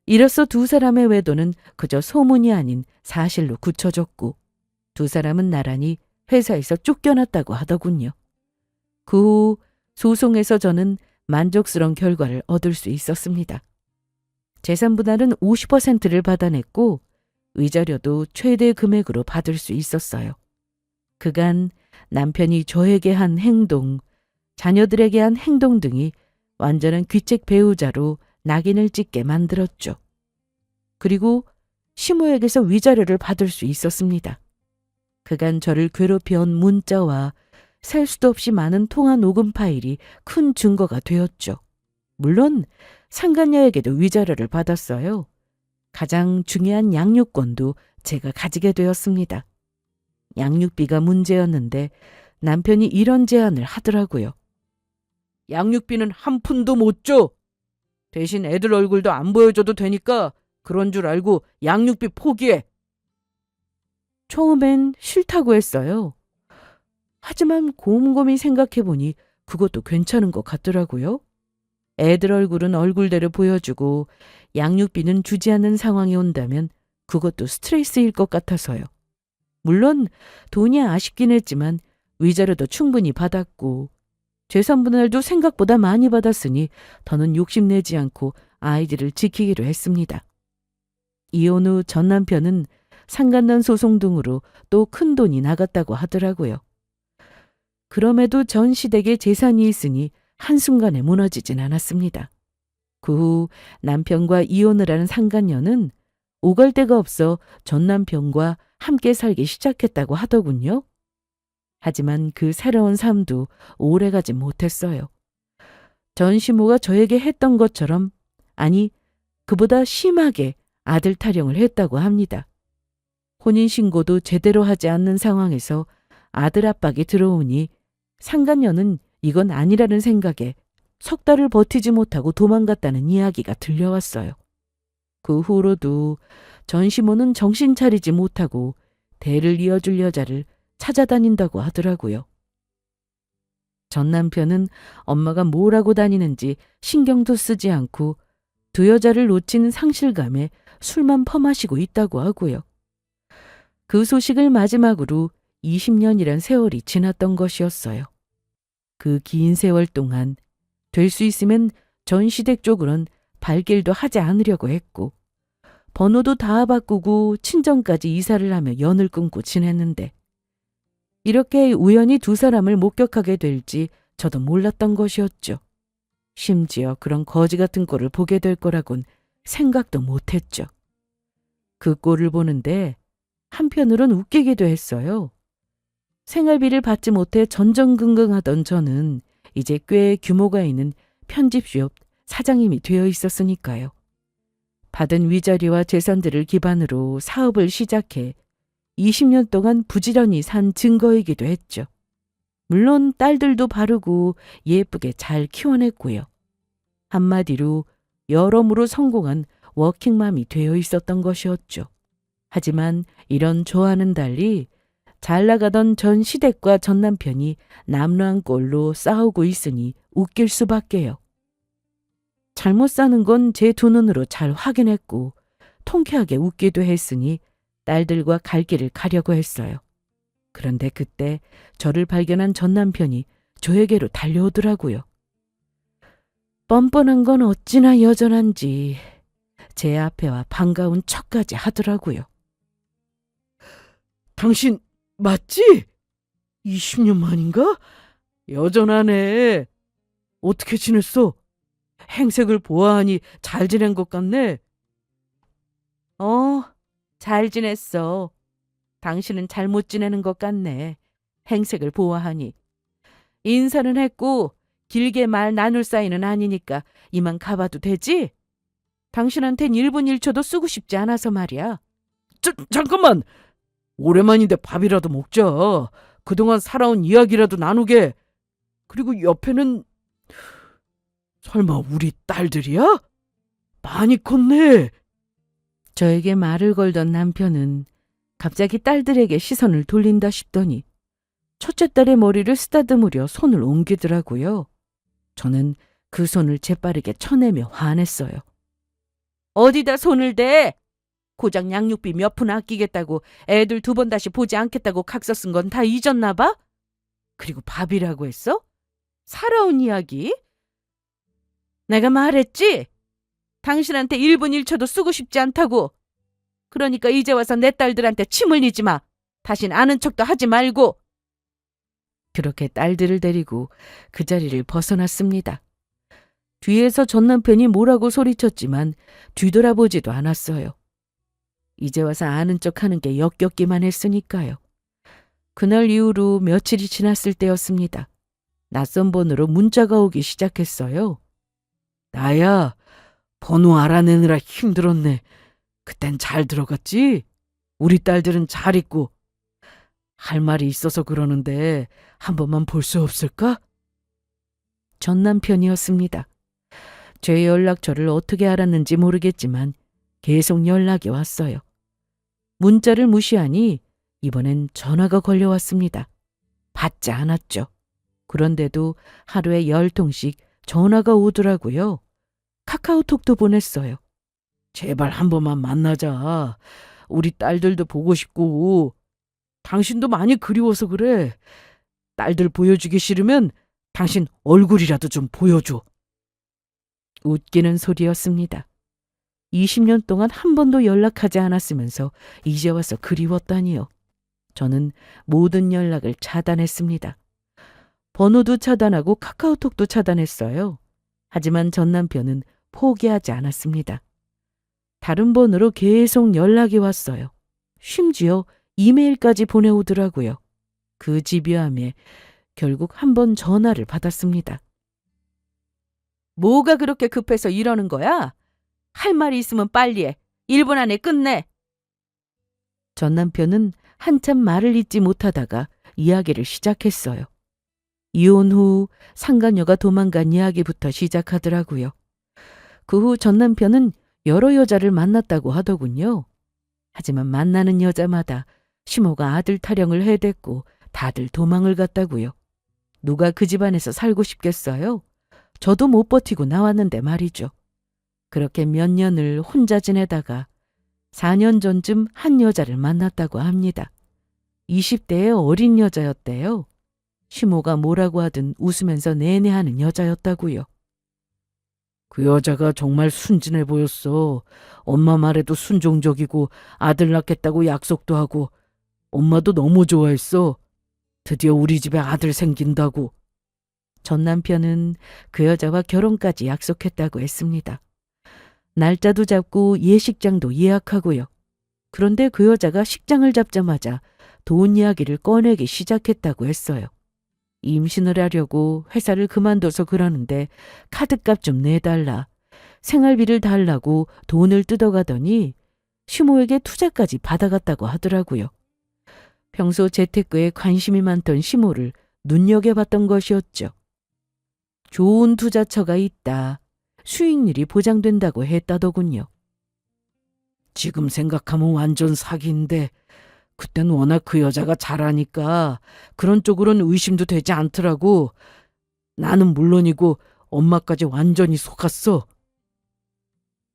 이로써 두 사람의 외도는 그저 소문이 아닌 사실로 굳혀졌고 두 사람은 나란히 회사에서 쫓겨났다고 하더군요. 그 후 소송에서 저는 만족스러운 결과를 얻을 수 있었습니다. 재산 분할은 50%를 받아냈고 위자료도 최대 금액으로 받을 수 있었어요. 그간 남편이 저에게 한 행동, 자녀들에게 한 행동 등이 완전한 귀책 배우자로 낙인을 찍게 만들었죠. 그리고 시모에게서 위자료를 받을 수 있었습니다. 그간 저를 괴롭혀온 문자와 셀 수도 없이 많은 통화 녹음 파일이 큰 증거가 되었죠. 물론 상간녀에게도 위자료를 받았어요. 가장 중요한 양육권도 제가 가지게 되었습니다. 양육비가 문제였는데 남편이 이런 제안을 하더라고요. 양육비는 한 푼도 못 줘. 대신 애들 얼굴도 안 보여줘도 되니까 그런 줄 알고 양육비 포기해. 처음엔 싫다고 했어요. 하지만 곰곰이 생각해보니 그것도 괜찮은 것 같더라고요. 애들 얼굴은 얼굴대로 보여주고 양육비는 주지 않는 상황이 온다면 그것도 스트레스일 것 같아서요. 물론 돈이 아쉽긴 했지만 위자료도 충분히 받았고 재산 분할도 생각보다 많이 받았으니 더는 욕심내지 않고 아이들을 지키기로 했습니다. 이혼 후 전 남편은 상간난 소송 등으로 또 큰 돈이 나갔다고 하더라고요. 그럼에도 전 시댁에 재산이 있으니 한순간에 무너지진 않았습니다. 그 후 남편과 이혼을 한 상간녀는 오갈 데가 없어 전 남편과 함께 살기 시작했다고 하더군요. 하지만 그 새로운 삶도 오래가지 못했어요. 전 시모가 저에게 했던 것처럼, 아니 그보다 심하게 아들 타령을 했다고 합니다. 혼인신고도 제대로 하지 않는 상황에서 아들 압박이 들어오니 상간녀는 이건 아니라는 생각에 석 달을 버티지 못하고 도망갔다는 이야기가 들려왔어요. 그 후로도 전시모는 정신 차리지 못하고 대를 이어줄 여자를 찾아다닌다고 하더라고요. 전 남편은 엄마가 뭘 하고 다니는지 신경도 쓰지 않고 두 여자를 놓친 상실감에 술만 퍼마시고 있다고 하고요. 그 소식을 마지막으로 20년이란 세월이 지났던 것이었어요. 그 긴 세월 동안 될 수 있으면 전시댁 쪽으론 발길도 하지 않으려고 했고 번호도 다 바꾸고 친정까지 이사를 하며 연을 끊고 지냈는데 이렇게 우연히 두 사람을 목격하게 될지 저도 몰랐던 것이었죠. 심지어 그런 거지 같은 꼴을 보게 될 거라곤 생각도 못했죠. 그 꼴을 보는데 한편으론 웃기기도 했어요. 생활비를 받지 못해 전전긍긍하던 저는 이제 꽤 규모가 있는 편집숍 사장님이 되어 있었으니까요. 받은 위자료와 재산들을 기반으로 사업을 시작해 20년 동안 부지런히 산 증거이기도 했죠. 물론 딸들도 바르고 예쁘게 잘 키워냈고요. 한마디로 여러모로 성공한 워킹맘이 되어 있었던 것이었죠. 하지만 이런 좋아하는 달리 잘 나가던 전 시댁과 전 남편이 남루한 꼴로 싸우고 있으니 웃길 수밖에요. 잘못 사는 건 제 두 눈으로 잘 확인했고 통쾌하게 웃기도 했으니 딸들과 갈 길을 가려고 했어요. 그런데 그때 저를 발견한 전 남편이 저에게로 달려오더라고요. 뻔뻔한 건 어찌나 여전한지 제 앞에와 반가운 척까지 하더라고요. 당신 맞지? 20년 만인가? 여전하네. 어떻게 지냈어? 행색을 보아하니 잘 지낸 것 같네. 잘 지냈어. 당신은 잘못 지내는 것 같네. 행색을 보아하니. 인사는 했고 길게 말 나눌 사이는 아니니까 이만 가봐도 되지? 당신한텐 1분 1초도 쓰고 싶지 않아서 말이야. 잠깐만! 오랜만인데 밥이라도 먹자. 그동안 살아온 이야기라도 나누게. 그리고 옆에는 설마 우리 딸들이야? 많이 컸네. 저에게 말을 걸던 남편은 갑자기 딸들에게 시선을 돌린다 싶더니 첫째 딸의 머리를 쓰다듬으려 손을 옮기더라고요. 저는 그 손을 재빠르게 쳐내며 화냈어요. 어디다 손을 대? 고작 양육비 몇 푼 아끼겠다고 애들 2번 다시 보지 않겠다고 각서 쓴 건 다 잊었나 봐? 그리고 밥이라고 했어? 살아온 이야기? 내가 말했지? 당신한테 1분 1초도 쓰고 싶지 않다고. 그러니까 이제 와서 내 딸들한테 침 흘리지 마. 다신 아는 척도 하지 말고. 그렇게 딸들을 데리고 그 자리를 벗어났습니다. 뒤에서 전 남편이 뭐라고 소리쳤지만 뒤돌아보지도 않았어요. 이제 와서 아는 척하는 게 역겹기만 했으니까요. 그날 이후로 며칠이 지났을 때였습니다. 낯선 번호로 문자가 오기 시작했어요. 나야, 번호 알아내느라 힘들었네. 그땐 잘 들어갔지? 우리 딸들은 잘 있고. 할 말이 있어서 그러는데 한 번만 볼 수 없을까? 전 남편이었습니다. 제 연락처를 어떻게 알았는지 모르겠지만 계속 연락이 왔어요. 문자를 무시하니 이번엔 전화가 걸려왔습니다. 받지 않았죠. 그런데도 하루에 10통씩 전화가 오더라고요. 카카오톡도 보냈어요. 제발 한 번만 만나자. 우리 딸들도 보고 싶고. 당신도 많이 그리워서 그래. 딸들 보여주기 싫으면 당신 얼굴이라도 좀 보여줘. 웃기는 소리였습니다. 20년 동안 한 번도 연락하지 않았으면서 이제 와서 그리웠다니요. 저는 모든 연락을 차단했습니다. 번호도 차단하고 카카오톡도 차단했어요. 하지만 전 남편은 포기하지 않았습니다. 다른 번호로 계속 연락이 왔어요. 심지어 이메일까지 보내오더라고요. 그 집요함에 결국 한 번 전화를 받았습니다. 뭐가 그렇게 급해서 이러는 거야? 할 말이 있으면 빨리 해. 1분 안에 끝내. 전 남편은 한참 말을 잇지 못하다가 이야기를 시작했어요. 이혼 후 상간녀가 도망간 이야기부터 시작하더라고요. 그 후 전 남편은 여러 여자를 만났다고 하더군요. 하지만 만나는 여자마다 시모가 아들 타령을 해댔고 다들 도망을 갔다고요. 누가 그 집안에서 살고 싶겠어요? 저도 못 버티고 나왔는데 말이죠. 그렇게 몇 년을 혼자 지내다가 4년 전쯤 한 여자를 만났다고 합니다. 20대의 어린 여자였대요. 시모가 뭐라고 하든 웃으면서 내내 하는 여자였다고요. 그 여자가 정말 순진해 보였어. 엄마 말에도 순종적이고 아들 낳겠다고 약속도 하고 엄마도 너무 좋아했어. 드디어 우리 집에 아들 생긴다고. 전 남편은 그 여자와 결혼까지 약속했다고 했습니다. 날짜도 잡고 예식장도 예약하고요. 그런데 그 여자가 식장을 잡자마자 돈 이야기를 꺼내기 시작했다고 했어요. 임신을 하려고 회사를 그만둬서 그러는데 카드값 좀 내달라. 생활비를 달라고 돈을 뜯어가더니 시모에게 투자까지 받아갔다고 하더라고요. 평소 재테크에 관심이 많던 시모를 눈여겨봤던 것이었죠. 좋은 투자처가 있다. 수익률이 보장된다고 했다더군요. 지금 생각하면 완전 사기인데 그땐 워낙 그 여자가 잘하니까 그런 쪽으로는 의심도 되지 않더라고. 나는 물론이고 엄마까지 완전히 속았어.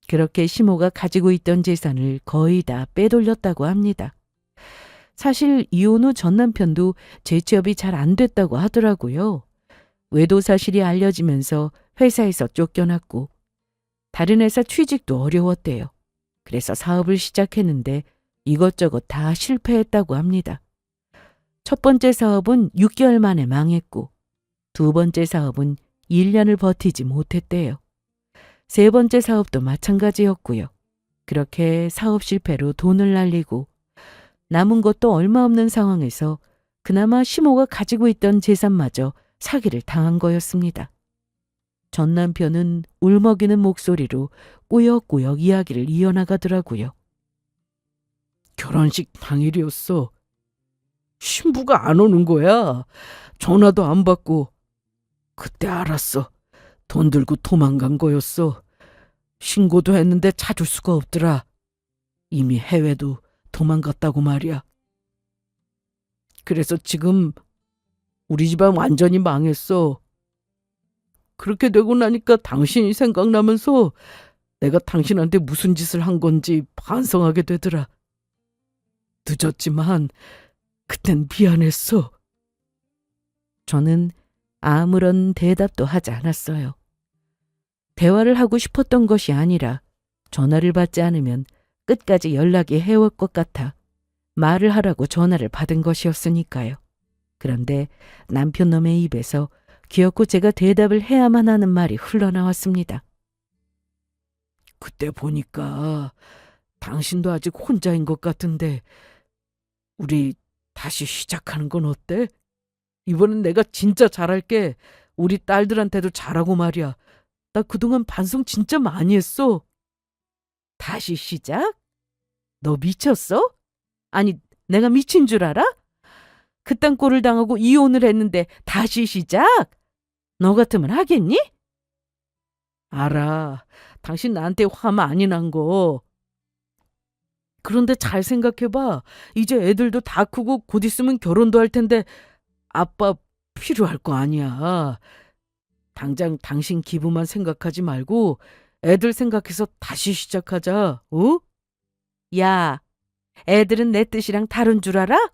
그렇게 시모가 가지고 있던 재산을 거의 다 빼돌렸다고 합니다. 사실 이혼 후 전 남편도 재취업이 잘 안 됐다고 하더라고요. 외도 사실이 알려지면서 회사에서 쫓겨났고 다른 회사 취직도 어려웠대요. 그래서 사업을 시작했는데 이것저것 다 실패했다고 합니다. 첫 번째 사업은 6개월 만에 망했고 두 번째 사업은 1년을 버티지 못했대요. 세 번째 사업도 마찬가지였고요. 그렇게 사업 실패로 돈을 날리고 남은 것도 얼마 없는 상황에서 그나마 시모가 가지고 있던 재산마저 사기를 당한 거였습니다. 전 남편은 울먹이는 목소리로 꾸역꾸역 이야기를 이어나가더라고요. 결혼식 당일이었어. 신부가 안 오는 거야. 전화도 안 받고. 그때 알았어. 돈 들고 도망간 거였어. 신고도 했는데 찾을 수가 없더라. 이미 해외도 도망갔다고 말이야. 그래서 지금 우리 집안 완전히 망했어. 그렇게 되고 나니까 당신이 생각나면서 내가 당신한테 무슨 짓을 한 건지 반성하게 되더라. 늦었지만 그땐 미안했어. 저는 아무런 대답도 하지 않았어요. 대화를 하고 싶었던 것이 아니라 전화를 받지 않으면 끝까지 연락이 해올 것 같아 말을 하라고 전화를 받은 것이었으니까요. 그런데 남편 놈의 입에서 기어코 제가 대답을 해야만 하는 말이 흘러나왔습니다. 그때 보니까 당신도 아직 혼자인 것 같은데 우리 다시 시작하는 건 어때? 이번엔 내가 진짜 잘할게. 우리 딸들한테도 잘하고 말이야. 나 그동안 반성 진짜 많이 했어. 다시 시작? 너 미쳤어? 아니, 내가 미친 줄 알아? 그딴 꼴을 당하고 이혼을 했는데 다시 시작? 너 같으면 하겠니? 알아. 당신 나한테 화 많이 난 거. 그런데 잘 생각해봐. 이제 애들도 다 크고 곧 있으면 결혼도 할 텐데 아빠 필요할 거 아니야. 당장 당신 기부만 생각하지 말고 애들 생각해서 다시 시작하자. 어? 야, 애들은 내 뜻이랑 다른 줄 알아?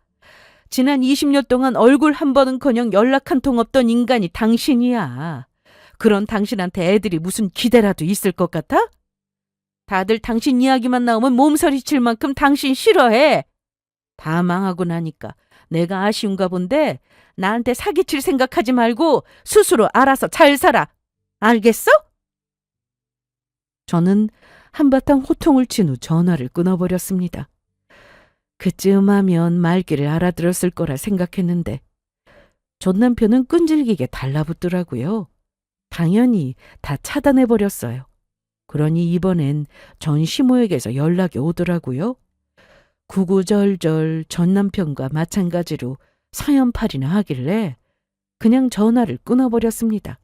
지난 20년 동안 얼굴 한 번은커녕 연락 한 통 없던 인간이 당신이야. 그런 당신한테 애들이 무슨 기대라도 있을 것 같아? 다들 당신 이야기만 나오면 몸서리칠 만큼 당신 싫어해. 다 망하고 나니까 내가 아쉬운가 본데 나한테 사기칠 생각하지 말고 스스로 알아서 잘 살아. 알겠어? 저는 한바탕 호통을 친 후 전화를 끊어버렸습니다. 그쯤 하면 말귀를 알아들었을 거라 생각했는데 전 남편은 끈질기게 달라붙더라고요. 당연히 다 차단해버렸어요. 그러니 이번엔 전 시모에게서 연락이 오더라고요. 구구절절 전 남편과 마찬가지로 사연팔이나 하길래 그냥 전화를 끊어버렸습니다.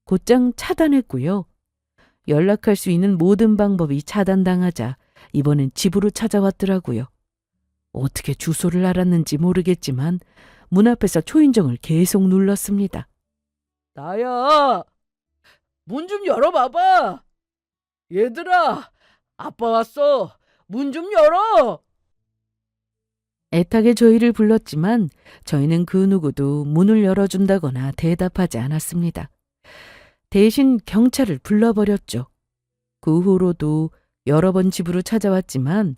곧장 차단했고요. 연락할 수 있는 모든 방법이 차단당하자 이번엔 집으로 찾아왔더라고요. 어떻게 주소를 알았는지 모르겠지만 문 앞에서 초인종을 계속 눌렀습니다. 나야. 문 좀 열어봐봐. 얘들아, 아빠 왔어. 문 좀 열어. 애타게 저희를 불렀지만 저희는 그 누구도 문을 열어준다거나 대답하지 않았습니다. 대신 경찰을 불러버렸죠. 그 후로도 여러 번 집으로 찾아왔지만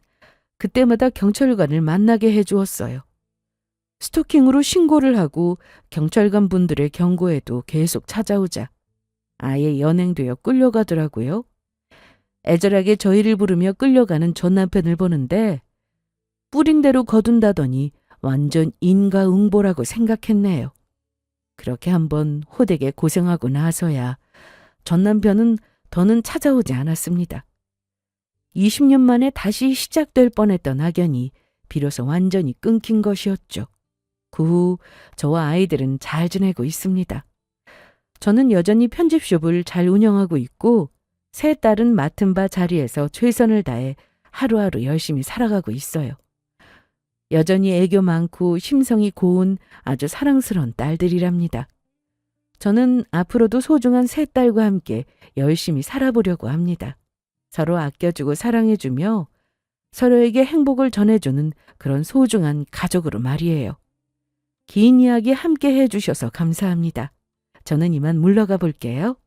그때마다 경찰관을 만나게 해주었어요. 스토킹으로 신고를 하고 경찰관 분들의 경고에도 계속 찾아오자 아예 연행되어 끌려가더라고요. 애절하게 저희를 부르며 끌려가는 전 남편을 보는데 뿌린 대로 거둔다더니 완전 인과응보라고 생각했네요. 그렇게 한번 호되게 고생하고 나서야 전 남편은 더는 찾아오지 않았습니다. 20년 만에 다시 시작될 뻔했던 악연이 비로소 완전히 끊긴 것이었죠. 그 후 저와 아이들은 잘 지내고 있습니다. 저는 여전히 편집숍을 잘 운영하고 있고 세 딸은 맡은 바 자리에서 최선을 다해 하루하루 열심히 살아가고 있어요. 여전히 애교 많고 심성이 고운 아주 사랑스러운 딸들이랍니다. 저는 앞으로도 소중한 세 딸과 함께 열심히 살아보려고 합니다. 서로 아껴주고 사랑해주며 서로에게 행복을 전해주는 그런 소중한 가족으로 말이에요. 긴 이야기 함께 해주셔서 감사합니다. 저는 이만 물러가 볼게요.